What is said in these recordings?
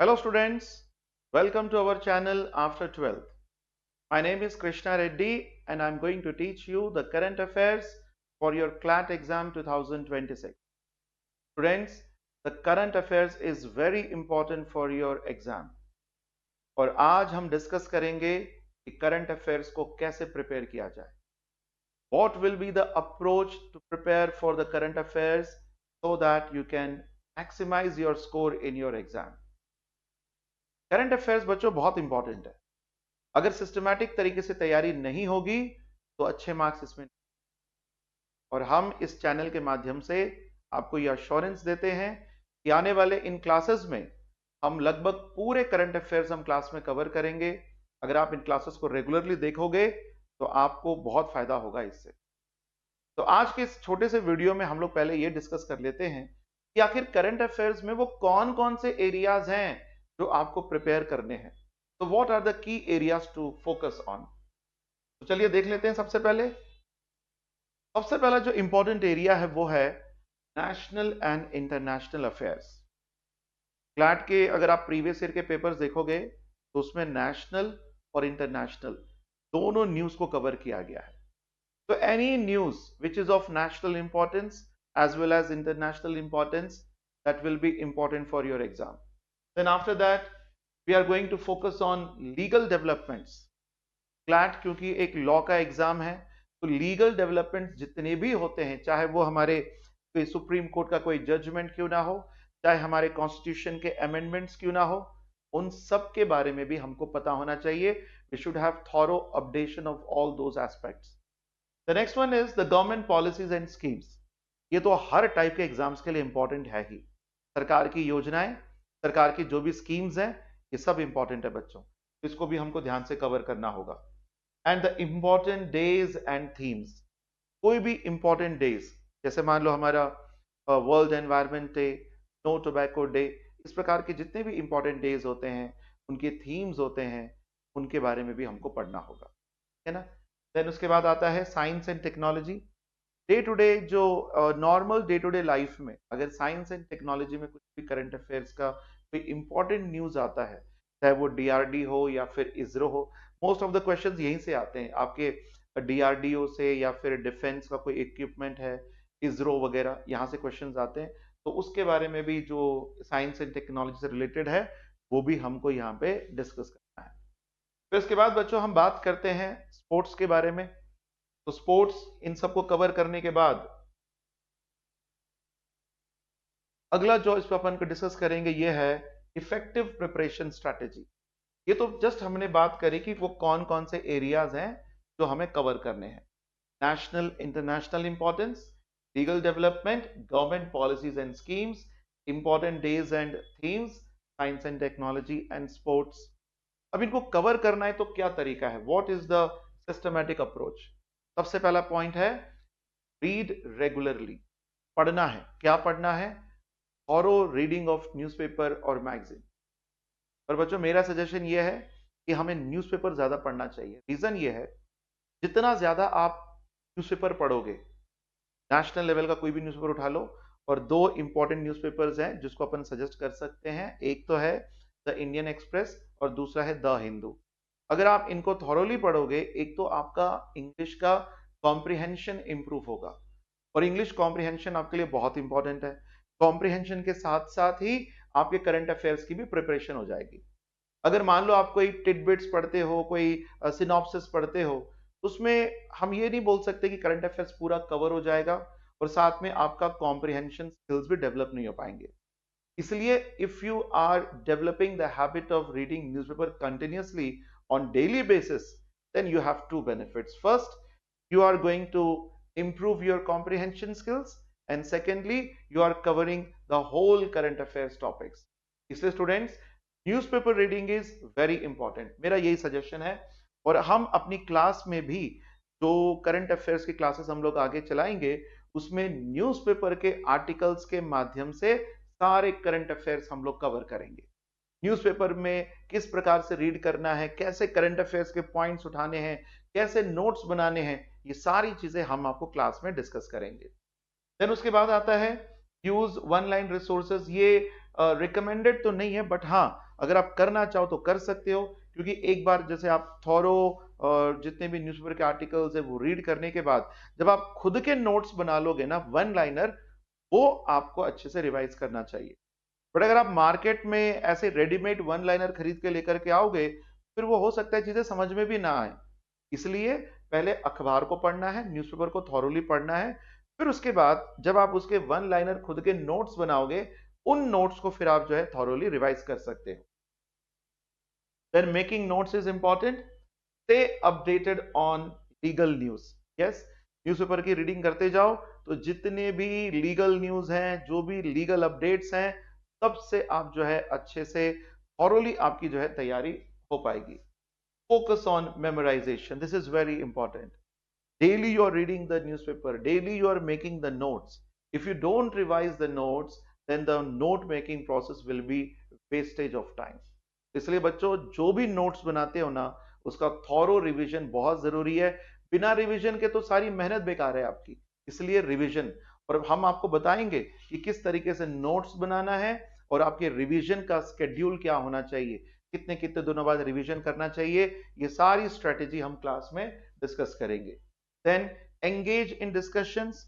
Hello students, welcome to our channel after 12th. My name is Krishna Reddy and I'm going to teach you the current affairs for your CLAT exam 2026. Students, the current affairs is very important for your exam. और आज हम discuss करेंगे कि current affairs को कैसे prepare किया जाए. What will be the approach to prepare for the current affairs so that you can maximize your score in your exam. Current affairs बच्चों बहुत इंपॉर्टेंट है. अगर सिस्टमैटिक तरीके से तैयारी नहीं होगी तो अच्छे मार्क्स इसमें. और हम इस चैनल के माध्यम से आपको यह अश्योरेंस देते हैं कि आने वाले इन क्लासेस में हम लगभग पूरे करंट अफेयर्स हम क्लास में कवर करेंगे. अगर आप इन क्लासेस को रेगुलरली देखोगे तो आपको बहुत फायदा होगा इससे. तो आज के इस छोटे से वीडियो में हम लोग पहले ये डिस्कस कर लेते हैं कि आखिर करंट अफेयर्स में वो कौन कौन से एरियाज हैं जो आपको प्रिपेयर करने हैं. तो what are the key areas to focus on. तो चलिए देख लेते हैं. सबसे पहला जो इंपॉर्टेंट एरिया है वो है national and international affairs. CLAT के अगर आप प्रीवियस ईयर के पेपर्स देखोगे तो उसमें नेशनल और इंटरनेशनल दोनों न्यूज को कवर किया गया है. तो any news which is of national importance as well as international importance, that will be important for your exam. Then after that we are going to focus on legal developments. CLAT क्योंकि एक law का exam है तो legal development जितने भी होते हैं, चाहे वो हमारे कोई सुप्रीम कोर्ट का कोई जजमेंट क्यों ना हो, चाहे हमारे कॉन्स्टिट्यूशन के अमेंडमेंट्स क्यों ना हो, उन सब के बारे में भी हमको पता होना चाहिए. We should have thorough updation of all those aspects. The next one is the government policies and schemes. ये तो हर टाइप के एग्जाम्स के लिए इंपॉर्टेंट है ही. सरकार की योजनाएं, सरकार की जो भी स्कीम्स हैं, ये सब इंपॉर्टेंट है बच्चों. इसको भी हमको ध्यान से कवर करना होगा. And the important days and themes. कोई भी इंपॉर्टेंट डेज, जैसे मान लो हमारा world environment day, no tobacco day, इस प्रकार के जितने भी इंपॉर्टेंट डेज होते हैं, उनके थीम्स होते हैं, उनके बारे में भी हमको पढ़ना होगा, है ना. देन उसके बाद आता है science and technology. Day to day जो normal day to day life में अगर साइंस एंड टेक्नोलॉजी में कुछ भी करंट अफेयर्स का कोई इंपॉर्टेंट न्यूज आता है, चाहे वो डीआरडी हो या फिर इसरो हो, मोस्ट ऑफ द क्वेश्चंस यहीं से आते हैं. आपके डीआरडीओ से या फिर डिफेंस का कोई इक्विपमेंट है, इसरो वगैरह, यहाँ से क्वेश्चंस आते हैं. तो उसके बारे में भी जो साइंस एंड टेक्नोलॉजी से रिलेटेड है वो भी हमको यहाँ पे डिस्कस करना है. फिर उसके बाद बच्चों हम बात करते हैं स्पोर्ट्स के बारे में. तो स्पोर्ट्स इन सबको कवर करने के बाद अगला जो इस पर अपन को डिस्कस करेंगे ये है इफेक्टिव प्रिपरेशन स्ट्रैटेजी. ये तो जस्ट हमने बात करी कि वो कौन कौन से एरियाज हैं जो हमें कवर करने हैं. National international importance, legal development, government policies and schemes, important days and themes, science and technology and sports. अब इनको कवर करना है तो क्या तरीका है, what is the systematic approach. सबसे पहला पॉइंट है रीड रेगुलरली. पढ़ना है. क्या पढ़ना है? थॉरो रीडिंग ऑफ न्यूज़पेपर और मैगजीन. पर बच्चों मेरा सजेशन यह है कि हमें न्यूज़पेपर ज्यादा पढ़ना चाहिए. रीजन ये है, जितना ज्यादा आप न्यूज़पेपर पढ़ोगे, नेशनल लेवल का कोई भी न्यूज़पेपर उठा लो, और दो इंपॉर्टेंट न्यूज़पेपर्स हैं जिसको अपन सजेस्ट कर सकते हैं. एक तो है द इंडियन एक्सप्रेस और दूसरा है द हिंदू. अगर आप इनको थॉरोली पढ़ोगे, एक तो आपका इंग्लिश का कॉम्प्रिहेंशन इंप्रूव होगा, और इंग्लिश कॉम्प्रिहेंशन आपके लिए बहुत इंपॉर्टेंट है. कॉम्प्रिहेंशन के साथ साथ ही आपके करंट अफेयर्स की भी प्रिपरेशन हो जाएगी. अगर मान लो आप कोई टिडबिट्स पढ़ते हो, कोई सिनॉप्सिस पढ़ते हो, उसमें हम ये नहीं बोल सकते कि करंट अफेयर्स पूरा कवर हो जाएगा और साथ में आपका कॉम्प्रिहेंशन स्किल्स भी डेवलप नहीं हो पाएंगे. इसलिए if you are developing the habit of reading newspaper continuously on daily basis, then you have two benefits. First, you are going to improve your comprehension skills, and secondly, you are covering the whole current affairs topics. इसलिए students, newspaper reading is very important. मेरा यही suggestion है. और हम अपनी class में भी जो करंट अफेयर्स की क्लासेस हम लोग आगे चलाएंगे, उसमें न्यूज़पेपर के आर्टिकल्स के माध्यम से सारे करंट अफेयर्स हम लोग कवर करेंगे. न्यूज़पेपर में किस प्रकार से रीड करना है, कैसे करंट अफेयर्स के पॉइंट्स उठाने हैं, कैसे नोट्स बनाने हैं, ये सारी चीजें हम आपको क्लास में डिस्कस करेंगे. देन उसके बाद आता है यूज वन लाइन रिसोर्सेज. ये रिकमेंडेड तो नहीं है, बट हाँ अगर आप करना चाहो तो कर सकते हो, क्योंकि एक बार जैसे आप थॉरो और जितने भी न्यूज़पेपर के आर्टिकल्स है वो रीड करने के बाद जब आप खुद के नोट्स बना लोगे ना वन लाइनर, वो आपको अच्छे से रिवाइज करना चाहिए। बट अगर आप मार्केट में ऐसे रेडीमेड वन लाइनर खरीद के लेकर के आओगे, फिर वो हो सकता है चीजें समझ में भी ना आए। इसलिए पहले अखबार को पढ़ना है, न्यूज़पेपर को थॉरोली पढ़ना है, फिर उसके बाद जब आप उसके वन लाइनर खुद के नोट्स बनाओगे, उन नोट्स को फिर आप जो है थॉरोली रिवाइज कर सकते हो। Then making notes is important. Stay updated on legal news. Yes, newspaper की रीडिंग करते जाओ, तो जितने भी लीगल न्यूज हैं, जो भी लीगल अपडेट्स हैं, सबसे आप जो है अच्छे से थॉरोली आपकी जो है तैयारी हो पाएगी। Focus on memorization. This is very important. Daily you are reading the newspaper. Daily you are making the notes. If you don't revise the notes, then the note making process will be wastage of time. इसलिए बच्चों जो भी notes बनाते हो ना, उसका thorough revision बहुत जरूरी है। बिना रिवीजन के तो सारी मेहनत बेकार है आपकी। इसलिए रिवीजन, और हम आपको बताएंगे कि किस तरीके से नोट्स बनाना है और आपके रिवीजन का स्केड्यूल क्या होना चाहिए, कितने कितने दिनों बाद रिवीजन करना चाहिए। ये सारी स्ट्रेटेजी हम क्लास में डिस्कस करेंगे। देन एंगेज इन डिस्कशंस,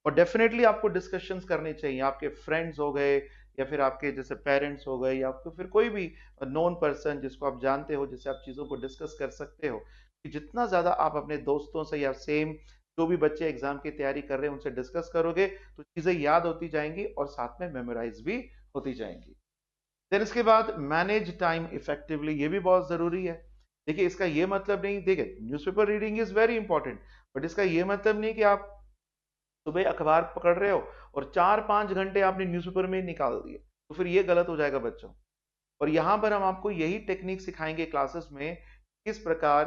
और डेफिनेटली आपको डिस्कशंस करने चाहिए। आपके फ्रेंड्स हो गए या फिर आपके जैसे पेरेंट्स हो गए या आपको फिर कोई भी नोन पर्सन जिसको आप जानते हो, जिससे आप चीज़ों को डिस्कस कर सकते हो। कि जितना ज़्यादा आप अपने दोस्तों से या सेम जो भी बच्चे एग्जाम की तैयारी कर रहे हैं उनसे डिस्कस करोगे, तो चीज़ें याद होती जाएंगी और साथ में मेमोराइज भी होती जाएंगी। देन इसके बाद मैनेज टाइम इफेक्टिवली, ये भी बहुत जरूरी है। देखिए इसका ये मतलब नहीं, देखिए newspaper reading is very important, but इसका ये मतलब नहीं कि आप सुबह अखबार पकड़ रहे हो और 4-5 घंटे आपने न्यूज़पेपर में ही निकाल दिए, तो फिर ये गलत हो जाएगा बच्चों। और यहाँ पर हम आपको यही टेक्निक सिखाएंगे क्लासेस में, किस प्रकार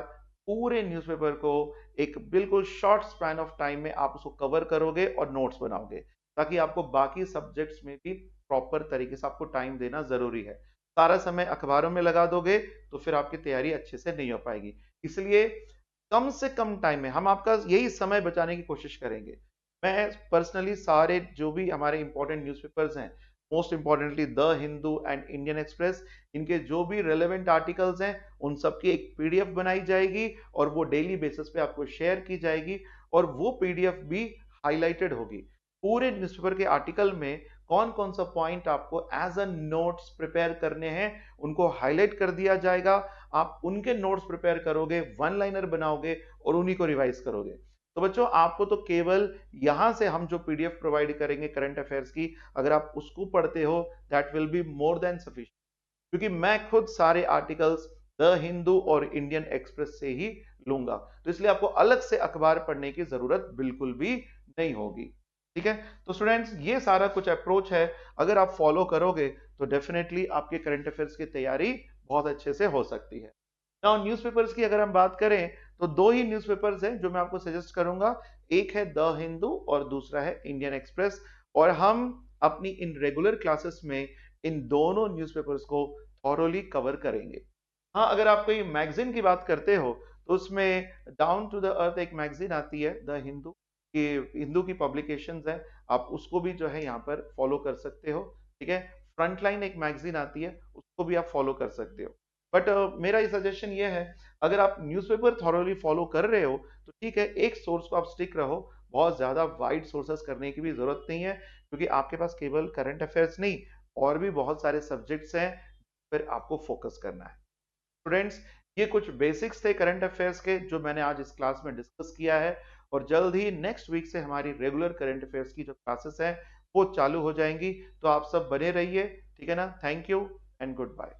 पूरे न्यूज़पेपर को एक बिल्कुल शॉर्ट स्पैन ऑफ टाइम में आप उसको कवर करोगे और नोट्स बनाओगे, ताकि आपको बाकी सब्जेक्ट्स में भी प्रॉपर तरीके से आपको टाइम देना जरूरी है। सारा समय अखबारों में लगा दोगे तो फिर आपकी तैयारी अच्छे से नहीं हो पाएगी। इसलिए कम से कम टाइम में हम आपका यही समय बचाने की कोशिश करेंगे। मैं पर्सनली सारे जो भी हमारे इंपॉर्टेंट न्यूज़पेपर्स हैं, most importantly the Hindu and Indian express, इनके जो भी रेलेवेंट आर्टिकल्स हैं उन सब की एक पीडीएफ बनाई जाएगी और वो डेली बेसिस पे आपको शेयर की जाएगी, और वो पीडीएफ भी हाईलाइटेड होगी। पूरे न्यूज़पेपर के आर्टिकल में कौन कौन सा पॉइंट आपको एज अ नोट्स प्रिपेयर करने हैं, उनको हाईलाइट कर दिया जाएगा। आप उनके नोट्स प्रिपेयर करोगे, वन लाइनर बनाओगे और उन्हीं को रिवाइज करोगे। तो बच्चों आपको तो केवल यहां से हम जो पीडीएफ प्रोवाइड करेंगे करंट अफेयर्स की, अगर आप उसको पढ़ते हो, that will be more than sufficient. क्योंकि मैं खुद सारे आर्टिकल्स द हिंदू और इंडियन एक्सप्रेस से ही लूंगा, तो इसलिए आपको अलग से अखबार पढ़ने की जरूरत बिल्कुल भी नहीं होगी। ठीक है, तो स्टूडेंट्स ये सारा कुछ अप्रोच है, अगर आप फॉलो करोगे तो डेफिनेटली आपके करंट अफेयर्स की तैयारी बहुत अच्छे से हो सकती है। नाउ न्यूज़पेपर्स की अगर हम बात करें, तो दो ही न्यूज़पेपर्स हैं जो मैं आपको सजेस्ट करूंगा। एक है द हिंदू और दूसरा है इंडियन एक्सप्रेस, और हम अपनी इन रेगुलर क्लासेस में इन दोनों न्यूज़पेपर्स को थॉरोली कवर करेंगे। हाँ, अगर आप कोई मैगजीन की बात करते हो तो उसमें डाउन टू द अर्थ एक मैगजीन आती है द हिंदू की, हिंदू की पब्लिकेशंस है, आप उसको भी जो है यहाँ पर फॉलो कर सकते हो। ठीक है, फ्रंटलाइन एक मैगजीन आती है, उसको भी आप फॉलो कर सकते हो। बट मेरा ये सजेशन ये है, अगर आप न्यूज़पेपर थॉरोली फॉलो कर रहे हो तो ठीक है, एक सोर्स को आप स्टिक रहो, बहुत ज्यादा वाइड सोर्सेस करने की भी जरूरत नहीं है, क्योंकि आपके पास केवल करंट अफेयर्स नहीं और भी बहुत सारे सब्जेक्ट्स हैं फिर आपको फोकस करना है। स्टूडेंट्स ये कुछ बेसिक्स थे करंट अफेयर्स के जो मैंने आज इस क्लास में डिस्कस किया है, और जल्द ही नेक्स्ट वीक से हमारी रेगुलर करंट अफेयर्स की जो क्लासेस हैं वो चालू हो जाएंगी। तो आप सब बने रहिए, ठीक है ना। Thank you and good bye.